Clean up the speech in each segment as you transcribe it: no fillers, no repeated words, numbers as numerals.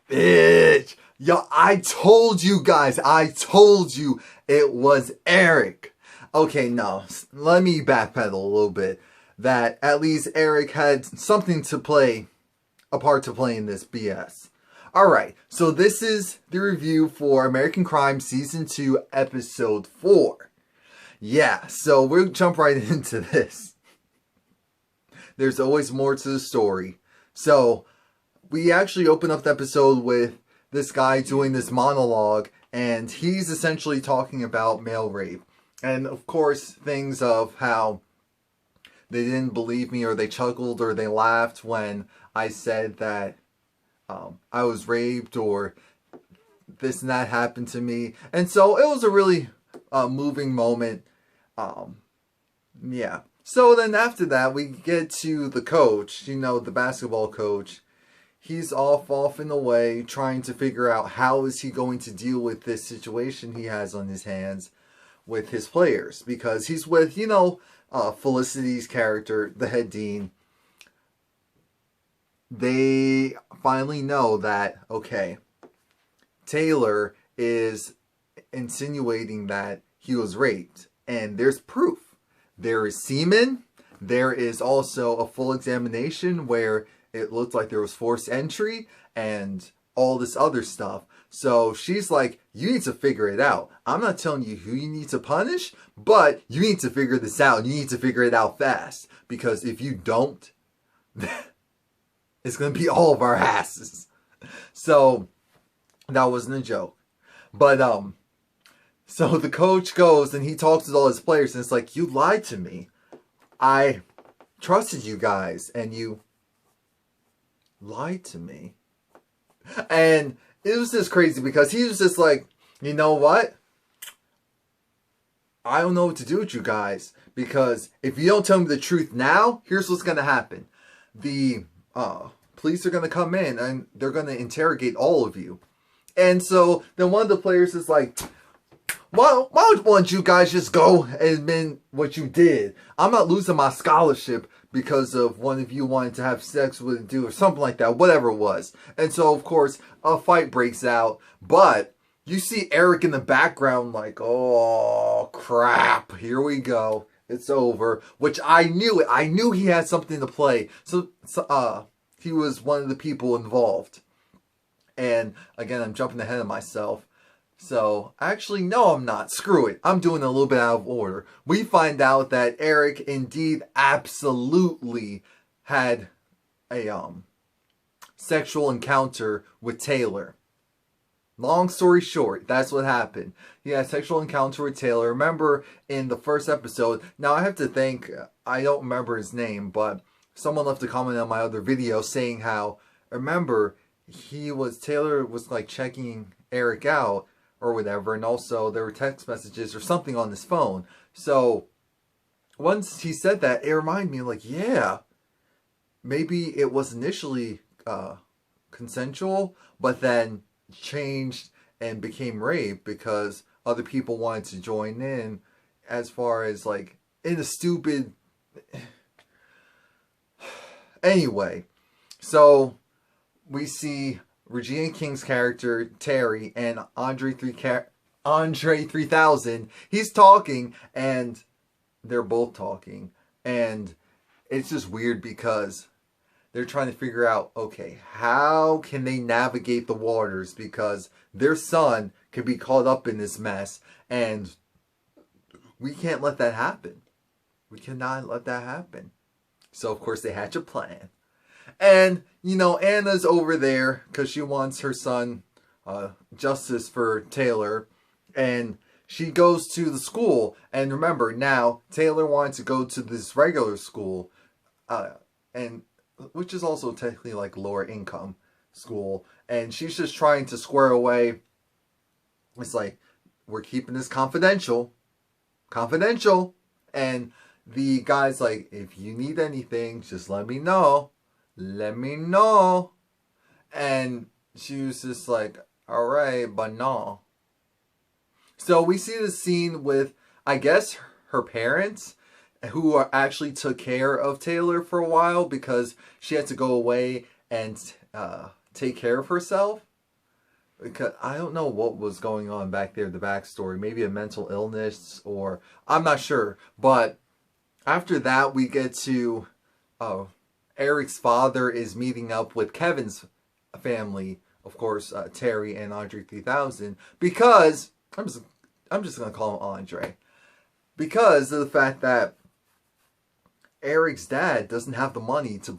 Bitch. Yo, I told you guys. I told you it was Eric. Okay, no. Let me backpedal a little bit. That at least Eric had something to play, a part to play in this BS. Alright, so this is the review for American Crime Season 2, Episode 4. Yeah, so we'll jump right into this. There's always more to the story. So, we actually open up the episode with this guy doing this monologue, and he's essentially talking about male rape. And of course, things of how they didn't believe me, or they chuckled, or they laughed when I said that I was raped, or this and that happened to me. And so it was a really moving moment. Yeah. So then after that, we get to the coach, the basketball coach. He's off and away, trying to figure out how is he going to deal with this situation he has on his hands with his players. Because he's with, Felicity's character, the head dean. They finally know that, okay, Taylor is insinuating that he was raped. And there's proof. There is semen. There is also a full examination where it looked like there was forced entry and all this other stuff. So she's like, you need to figure it out. I'm not telling you who you need to punish, but you need to figure this out. You need to figure it out fast. Because if you don't, it's going to be all of our asses. So that wasn't a joke. But, so the coach goes and he talks to all his players, and it's like, you lied to me. I trusted you guys and you lied to me. And it was just crazy because he was just like, you know what? I don't know what to do with you guys, because if you don't tell me the truth now, here's what's going to happen. The police are going to come in and they're going to interrogate all of you. And so then one of the players is like, why don't you guys just go and admit what you did? I'm not losing my scholarship because of one of you wanting to have sex with a dude or something like that, whatever it was. And so, of course, a fight breaks out. But you see Eric in the background like, oh, crap, here we go. It's over. Which I knew it. I knew he had something to play. So he was one of the people involved. And, again, I'm jumping ahead of myself. So, actually, no, I'm not. Screw it. I'm doing a little bit out of order. We find out that Eric indeed absolutely had a sexual encounter with Taylor. Long story short, that's what happened. He had a sexual encounter with Taylor. Remember in the first episode, now I have to think, I don't remember his name, but someone left a comment on my other video saying how, remember, Taylor was like checking Eric out or whatever, and also there were text messages or something on his phone. So once he said that, it reminded me, like, yeah, maybe it was initially consensual, but then changed and became rape because other people wanted to join in, as far as like in a stupid anyway. So we see Regina King's character, Terry, and Andre 3000, he's talking, and they're both talking. And it's just weird because they're trying to figure out, okay, how can they navigate the waters? Because their son could be caught up in this mess, and we can't let that happen. We cannot let that happen. So, of course, they hatch a plan. And, Anna's over there because she wants her son justice for Taylor. And she goes to the school. And remember, now, Taylor wanted to go to this regular school. And which is also technically like lower income school. And she's just trying to square away. It's like, we're keeping this confidential. Confidential. And the guy's like, if you need anything, just let me know. Let me know. And she was just like, alright, but no. So we see the scene with, I guess, her parents, who actually took care of Taylor for a while because she had to go away and take care of herself. because I don't know what was going on back there, the backstory. Maybe a mental illness, or I'm not sure. But after that, we get to Eric's father is meeting up with Kevin's family, of course, Terry and Andre 3000, because I'm just gonna call him Andre, because of the fact that Eric's dad doesn't have the money to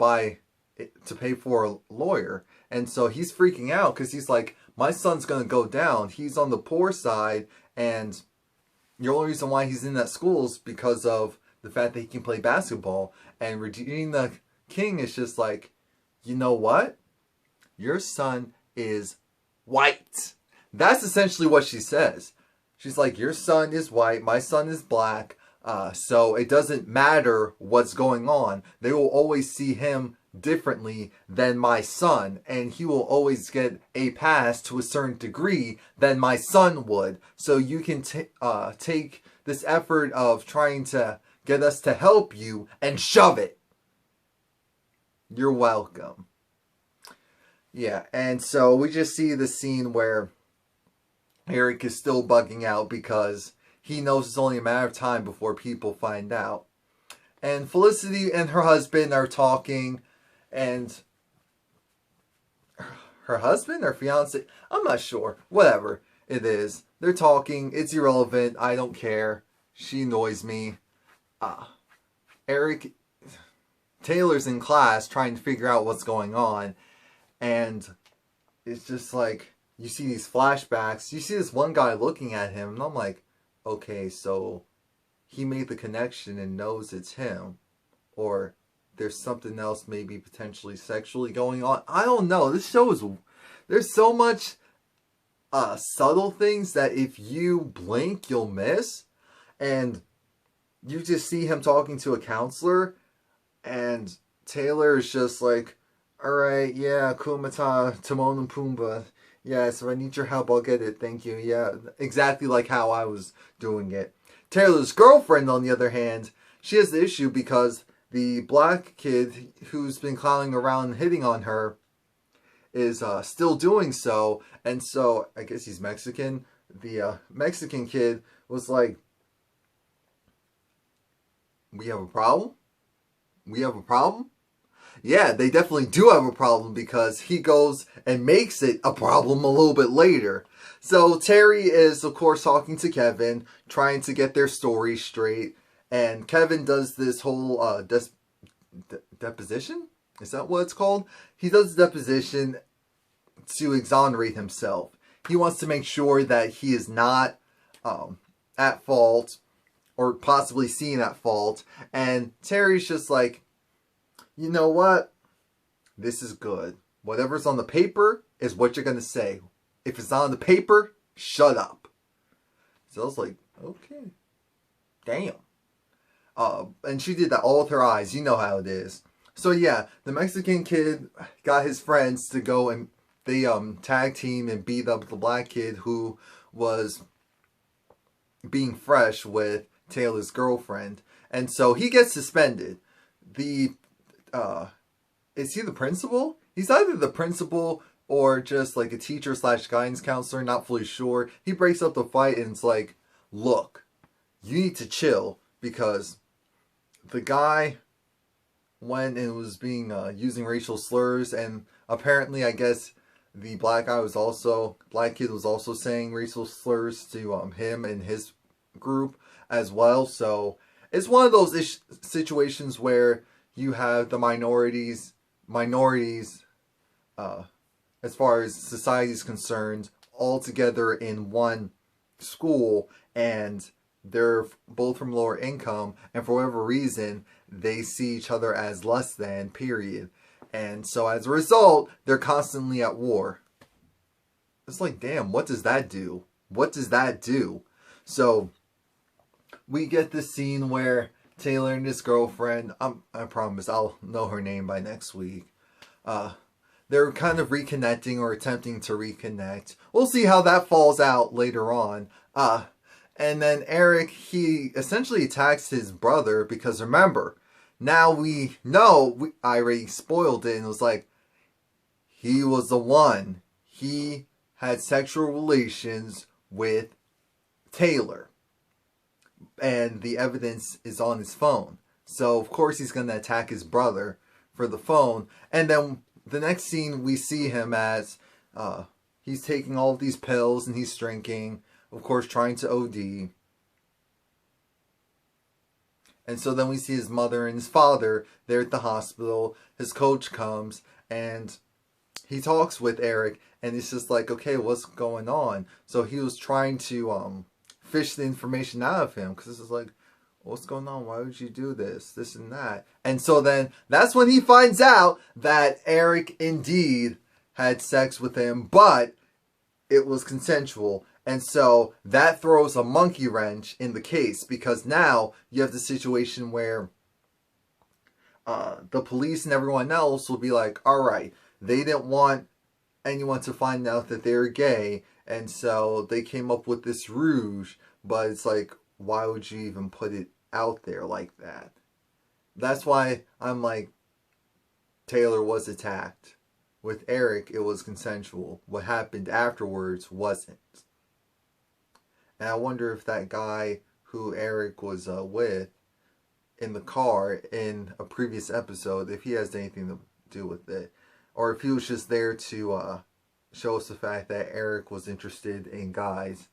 pay for a lawyer, and so he's freaking out because he's like, my son's gonna go down. He's on the poor side, and the only reason why he's in that school is because of the fact that he can play basketball. And Regina King is just like, you know what? Your son is white. That's essentially what she says. She's like, your son is white, my son is black, so it doesn't matter what's going on. They will always see him differently than my son, and he will always get a pass to a certain degree than my son would. So you can take this effort of trying to get us to help you and shove it. You're welcome. Yeah, and so we just see the scene where Eric is still bugging out because he knows it's only a matter of time before people find out. And Felicity and her husband are talking, and her husband or fiance, I'm not sure, whatever it is, they're talking, it's irrelevant, I don't care, she annoys me. Taylor's in class trying to figure out what's going on, and it's just like, you see these flashbacks, you see this one guy looking at him, and I'm like, okay, so he made the connection and knows it's him, or there's something else maybe potentially sexually going on. I don't know. This show is, there's so much subtle things that if you blink, you'll miss. And you just see him talking to a counselor, and Taylor is just like, alright, yeah, Kumata, Timon and Pumbaa. Yeah, so I need your help, I'll get it, thank you. Yeah, exactly like how I was doing it. Taylor's girlfriend, on the other hand, she has the issue because the black kid who's been clowning around and hitting on her is still doing so. And so, I guess he's Mexican. The Mexican kid was like, we have a problem? We have a problem? Yeah, they definitely do have a problem because he goes and makes it a problem a little bit later. So Terry is, of course, talking to Kevin, trying to get their story straight. And Kevin does this whole deposition? Is that what it's called? He does the deposition to exonerate himself. He wants to make sure that he is not at fault or possibly seen at fault. And Terry's just like, you know what? This is good. Whatever's on the paper is what you're going to say. If it's not on the paper, shut up. So I was like, okay. Damn. And she did that all with her eyes. You know how it is. So yeah, the Mexican kid got his friends to go and they tag team and beat up the black kid who was being fresh with Taylor's girlfriend. And so he gets suspended. Is he the principal? He's either the principal or just like a teacher slash guidance counselor, not fully sure. He breaks up the fight and it's like, look, you need to chill because the guy went and was being using racial slurs, and apparently I guess the black kid was also saying racial slurs to him and his group as well. So it's one of those situations where you have the minorities, as far as society is concerned, all together in one school, and they're both from lower income, and for whatever reason, they see each other as less than, period. And so as a result, they're constantly at war. It's like, damn, what does that do? What does that do? So we get this scene where Taylor and his girlfriend, I promise I'll know her name by next week. They're kind of reconnecting or attempting to reconnect. We'll see how that falls out later on. And then Eric, he essentially attacks his brother because remember, now we know, I already spoiled it and it was like, he was the one. He had sexual relations with Taylor. And the evidence is on his phone. So, of course, he's going to attack his brother for the phone. And then the next scene, we see him as he's taking all of these pills and he's drinking. Of course, trying to OD. And so then we see his mother and his father there at the hospital. His coach comes and he talks with Eric. And it's just like, okay, what's going on? So he was trying to fish the information out of him. Because this is like, what's going on? Why would you do this? This and that. And so then that's when he finds out that Eric indeed had sex with him. But it was consensual. And so that throws a monkey wrench in the case. Because now you have the situation where the police and everyone else will be like, alright, they didn't want anyone to find out that they're gay. And so they came up with this ruse. But it's like, why would you even put it out there like that? That's why I'm like, Taylor was attacked. With Eric, it was consensual. What happened afterwards wasn't. And I wonder if that guy who Eric was with in the car in a previous episode, if he has anything to do with it. Or if he was just there to show us the fact that Eric was interested in guys.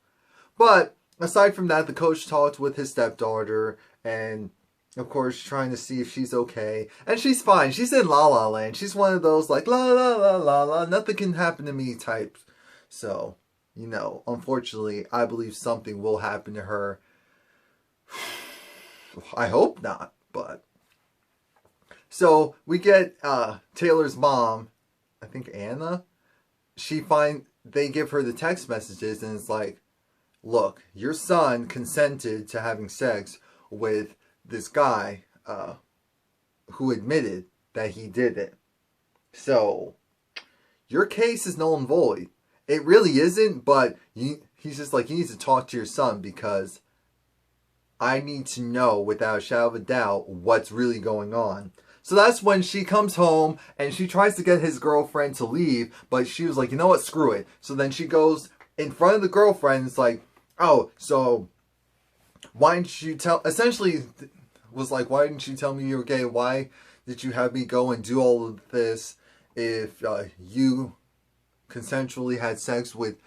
But aside from that, the coach talked with his stepdaughter and, of course, trying to see if she's okay. And she's fine. She's in La La Land. She's one of those, like, la la la la la, nothing can happen to me types. So, you know, unfortunately, I believe something will happen to her. I hope not, but. So, we get Taylor's mom, I think Anna. They give her the text messages and it's like, look, your son consented to having sex with this guy who admitted that he did it. So, your case is null and void. It really isn't, but he's just like, you need to talk to your son because I need to know without a shadow of a doubt what's really going on. So that's when she comes home and she tries to get his girlfriend to leave, but she was like, you know what, screw it. So then she goes in front of the girlfriend and it's like, oh, so why didn't you tell, essentially was like, why didn't you tell me you were gay? Why did you have me go and do all of this if you consensually had sex with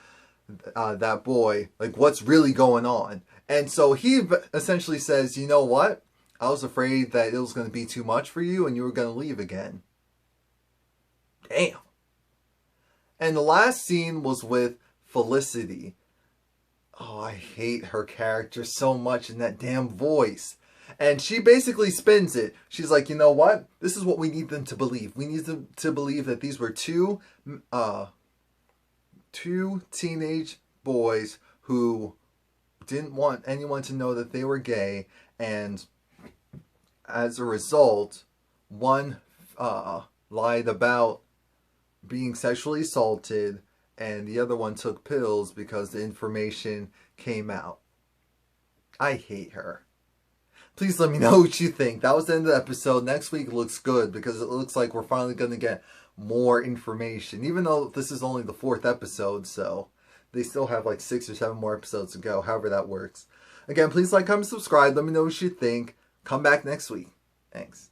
that boy? Like, what's really going on? And so he essentially says, you know what? I was afraid that it was going to be too much for you and you were going to leave again. Damn. And the last scene was with Felicity. Oh, I hate her character so much in that damn voice. And she basically spins it. She's like, you know what? This is what we need them to believe. We need them to believe that these were two teenage boys who didn't want anyone to know that they were gay. And as a result, one lied about being sexually assaulted and the other one took pills because the information came out. I hate her. Please let me know what you think. That was the end of the episode. Next week looks good because it looks like we're finally going to get more information. Even though this is only the 4th episode, so they still have like 6 or 7 more episodes to go. However that works. Again, please like, comment, subscribe. Let me know what you think. Come back next week. Thanks.